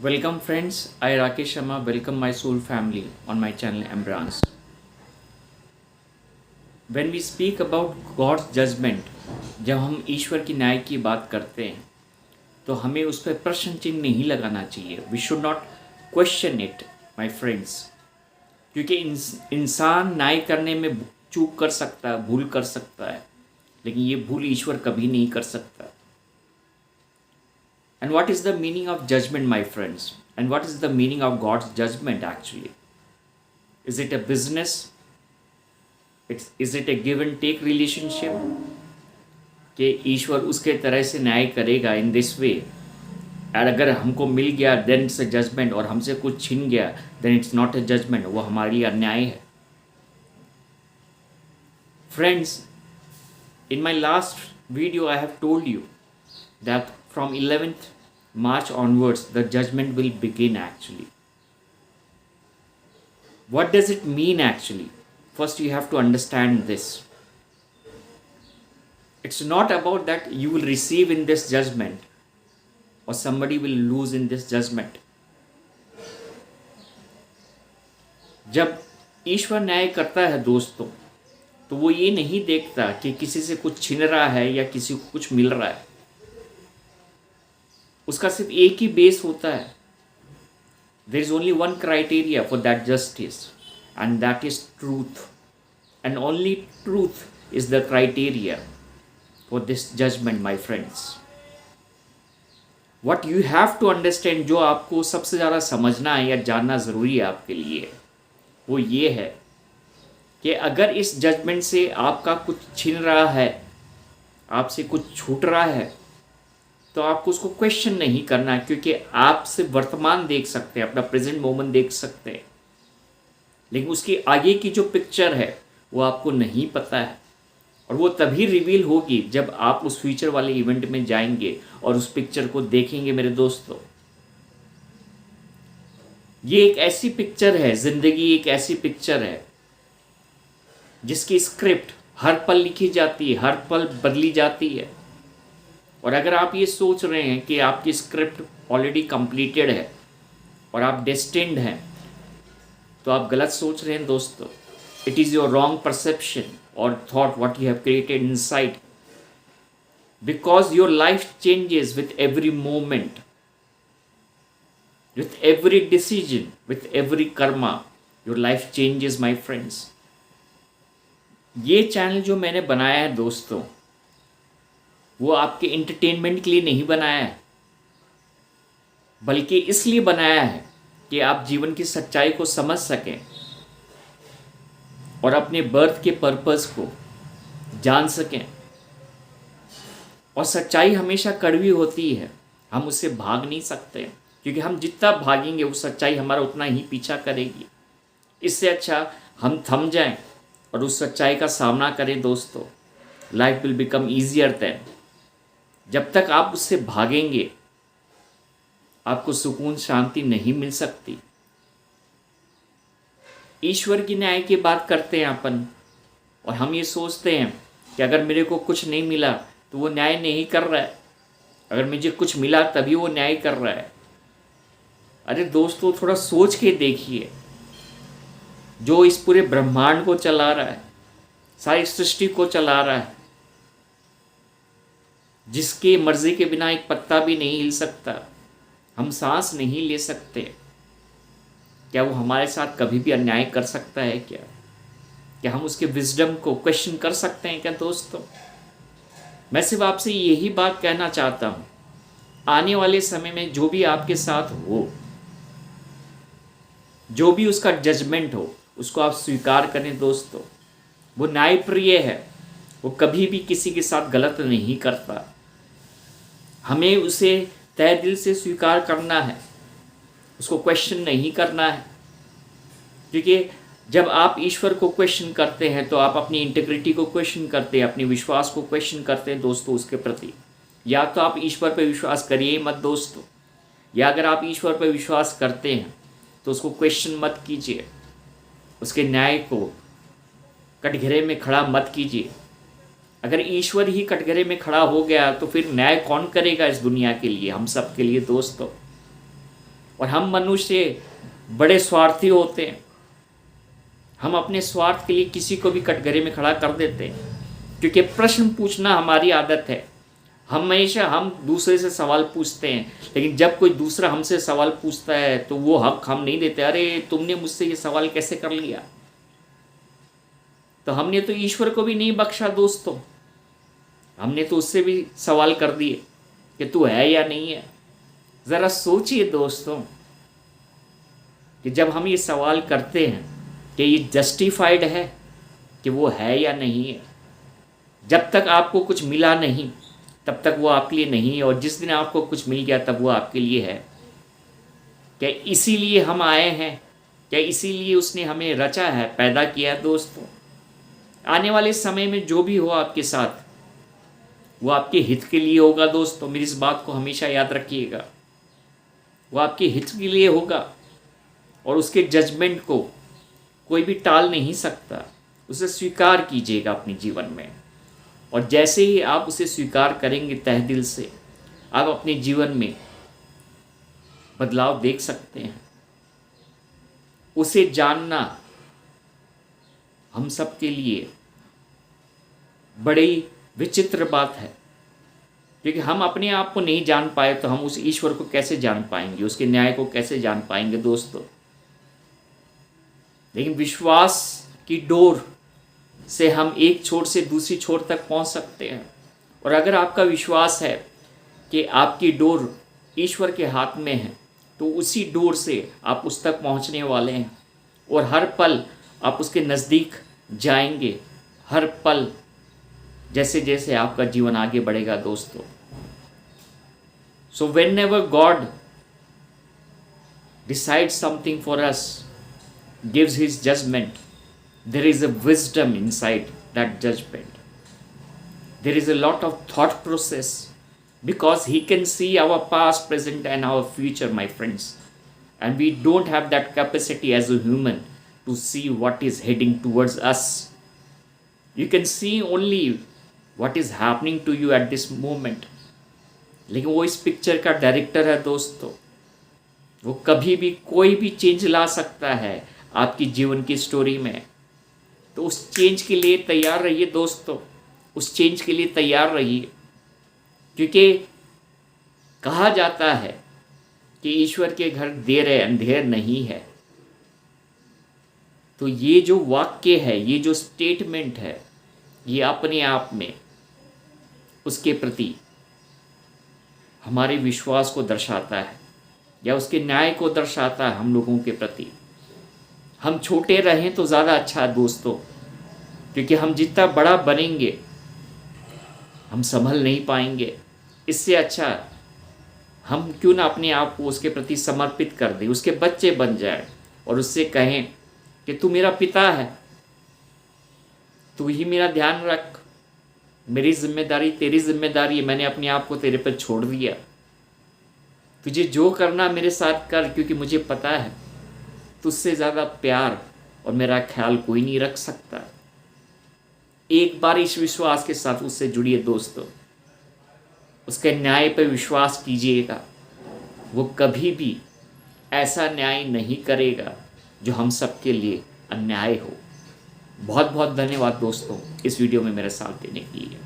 Welcome friends, I Rakesh Sharma welcome my soul family on my channel Embrace. When we speak about God's judgment, जब हम ईश्वर की न्याय की बात करते हैं तो हमें उस पर प्रश्न चिन्ह नहीं लगाना चाहिए. We should not question it my friends, क्योंकि इंसान न्याय करने में चूक कर सकता है, भूल कर सकता है, लेकिन ये भूल ईश्वर कभी नहीं कर सकता. And what is the meaning of judgment, my friends? And what is the meaning of God's judgment actually? Is it a business? Is it a give and take relationship? कि ईश्वर उसके तरह से न्याय करेगा in this way. और अगर हमको मिल गया then it's a judgment, और हमसे कुछ छिन गया then it's not a judgment. वो हमारे लिए अन्याय है. Friends, in my last video I have told you that from 11th March onwards the judgment will begin actually. What does it mean actually? First you have to understand this. It's not about that you will receive in this judgment or somebody will lose in this judgment. जब ईश्वर न्याय करता है दोस्तों, तो वो ये नहीं देखता कि किसी से कुछ छिन रहा है या किसी को कुछ मिल रहा है. उसका सिर्फ एक ही बेस होता है. There is only one criteria for that justice and that is truth, and only truth is the criteria for this judgment my friends. What you have to understand, जो आपको सबसे ज़्यादा समझना है या जानना ज़रूरी है आपके लिए, वो ये है कि अगर इस जजमेंट से आपका कुछ छिन रहा है, आपसे कुछ छूट रहा है, तो आपको उसको क्वेश्चन नहीं करना है, क्योंकि आप सिर्फ वर्तमान देख सकते हैं, अपना प्रेजेंट मोमेंट देख सकते हैं, लेकिन उसकी आगे की जो पिक्चर है वो आपको नहीं पता है. और वो तभी रिवील होगी जब आप उस फ्यूचर वाले इवेंट में जाएंगे और उस पिक्चर को देखेंगे. मेरे दोस्तों, ये एक ऐसी पिक्चर है, जिंदगी एक ऐसी पिक्चर है जिसकी स्क्रिप्ट हर पल लिखी जाती है, हर पल बदली जाती है. और अगर आप ये सोच रहे हैं कि आपकी स्क्रिप्ट ऑलरेडी कंप्लीटेड है और आप डेस्टिन्ड हैं, तो आप गलत सोच रहे हैं दोस्तों. It is your wrong perception और thought what you have created inside, because your life changes with every moment, with every decision, with every karma. Your life changes my friends. ये चैनल जो मैंने बनाया है दोस्तों, वो आपके एंटरटेनमेंट के लिए नहीं बनाया है, बल्कि इसलिए बनाया है कि आप जीवन की सच्चाई को समझ सकें और अपने बर्थ के पर्पस को जान सकें. और सच्चाई हमेशा कड़वी होती है, हम उससे भाग नहीं सकते, क्योंकि हम जितना भागेंगे वो सच्चाई हमारा उतना ही पीछा करेगी. इससे अच्छा हम थम जाएं और उस सच्चाई का सामना करें दोस्तों. Life will become easier than. जब तक आप उससे भागेंगे आपको सुकून शांति नहीं मिल सकती. ईश्वर की न्याय की बात करते हैं अपन, और हम ये सोचते हैं कि अगर मेरे को कुछ नहीं मिला तो वो न्याय नहीं कर रहा है, अगर मुझे कुछ मिला तभी वो न्याय कर रहा है. अरे दोस्तों, थोड़ा सोच के देखिए, जो इस पूरे ब्रह्मांड को चला रहा है, सारी सृष्टि को चला रहा है, जिसके मर्जी के बिना एक पत्ता भी नहीं हिल सकता, हम सांस नहीं ले सकते, क्या वो हमारे साथ कभी भी अन्याय कर सकता है? क्या हम उसके विजडम को क्वेश्चन कर सकते हैं क्या दोस्तों? मैं सिर्फ आपसे यही बात कहना चाहता हूँ, आने वाले समय में जो भी आपके साथ हो, जो भी उसका जजमेंट हो, उसको आप स्वीकार करें दोस्तों. वो न्यायप्रिय है, वो कभी भी किसी के साथ गलत नहीं करता. हमें उसे तहे दिल से स्वीकार करना है, उसको क्वेश्चन नहीं करना है. क्योंकि जब आप ईश्वर को क्वेश्चन करते हैं तो आप अपनी इंटीग्रिटी को क्वेश्चन करते हैं, अपने विश्वास को क्वेश्चन करते हैं दोस्तों उसके प्रति. या तो आप ईश्वर पर विश्वास करिए मत दोस्तों, या अगर आप ईश्वर पर विश्वास करते हैं तो उसको क्वेश्चन मत कीजिए, उसके न्याय को कटघरे में खड़ा मत कीजिए. अगर ईश्वर ही कटघरे में खड़ा हो गया तो फिर न्याय कौन करेगा इस दुनिया के लिए, हम सब के लिए दोस्तों. और हम मनुष्य बड़े स्वार्थी होते हैं। हम अपने स्वार्थ के लिए किसी को भी कटघरे में खड़ा कर देते हैं, क्योंकि प्रश्न पूछना हमारी आदत है। हमेशा हम दूसरे से सवाल पूछते हैं, लेकिन जब कोई दूसरा हमसे सवाल पूछता है तो वो हक हम नहीं देते। अरे तुमने मुझसे ये सवाल कैसे कर लिया? तो हमने तो ईश्वर को भी नहीं बख्शा दोस्तों, हमने तो उससे भी सवाल कर दिए कि तू है या नहीं है। ज़रा सोचिए दोस्तों कि जब हम ये सवाल करते हैं कि ये जस्टिफाइड है कि वो है या नहीं है, जब तक आपको कुछ मिला नहीं तब तक वो आपके लिए नहीं है, और जिस दिन आपको कुछ मिल गया तब वो आपके लिए है। क्या इसीलिए हम आए हैं? क्या इसीलिए उसने हमें रचा है, पैदा किया है? दोस्तों, आने वाले समय में जो भी हो आपके साथ वो आपके हित के लिए होगा। दोस्तों, मेरी इस बात को हमेशा याद रखिएगा, वो आपके हित के लिए होगा और उसके जजमेंट को कोई भी टाल नहीं सकता। उसे स्वीकार कीजिएगा अपने जीवन में, और जैसे ही आप उसे स्वीकार करेंगे तहे दिल से, आप अपने जीवन में बदलाव देख सकते हैं। उसे जानना हम सब के लिए बड़ी विचित्र बात है, क्योंकि हम अपने आप को नहीं जान पाए तो हम उस ईश्वर को कैसे जान पाएंगे, उसके न्याय को कैसे जान पाएंगे दोस्तों। लेकिन विश्वास की डोर से हम एक छोर से दूसरी छोर तक पहुंच सकते हैं। और अगर आपका विश्वास है कि आपकी डोर ईश्वर के हाथ में है, तो उसी डोर से आप उस तक पहुंचने वाले हैं, और हर पल आप उसके नज़दीक जाएंगे, हर पल जैसे जैसे आपका जीवन आगे बढ़ेगा दोस्तों। So whenever God decides something for us, gives his judgment, there is a wisdom inside that judgment. There is a lot of thought process, because he can see our past, present and our future, my friends, and we don't have that capacity as a human to see what is heading towards us. You can see only what is happening to you at this moment, लेकिन वो इस picture का director है दोस्तों। वो कभी भी कोई भी चेंज ला सकता है आपकी जीवन की स्टोरी में। तो उस चेंज के लिए तैयार रहिए दोस्तों, उस चेंज के लिए तैयार रहिए, क्योंकि कहा जाता है कि ईश्वर के घर देर है अंधेर नहीं है। तो ये जो वाक्य है, ये जो स्टेटमेंट है, ये अपने आप में उसके प्रति हमारे विश्वास को दर्शाता है, या उसके न्याय को दर्शाता है हम लोगों के प्रति। हम छोटे रहें तो ज़्यादा अच्छा है दोस्तों, क्योंकि हम जितना बड़ा बनेंगे हम संभल नहीं पाएंगे। इससे अच्छा हम क्यों ना अपने आप को उसके प्रति समर्पित कर दें, उसके बच्चे बन जाए और उससे कहें कि तू मेरा पिता है, तू ही मेरा ध्यान रख, मेरी जिम्मेदारी तेरी जिम्मेदारी है, मैंने अपने आप को तेरे पर छोड़ दिया, तुझे जो करना मेरे साथ कर, क्योंकि मुझे पता है तुझसे ज़्यादा प्यार और मेरा ख्याल कोई नहीं रख सकता। एक बार इस विश्वास के साथ उससे जुड़िए दोस्तों, उसके न्याय पर विश्वास कीजिएगा। वो कभी भी ऐसा न्याय नहीं करेगा जो हम सब के लिए अन्याय हो। बहुत बहुत धन्यवाद दोस्तों इस वीडियो में मेरे साथ देने के लिए।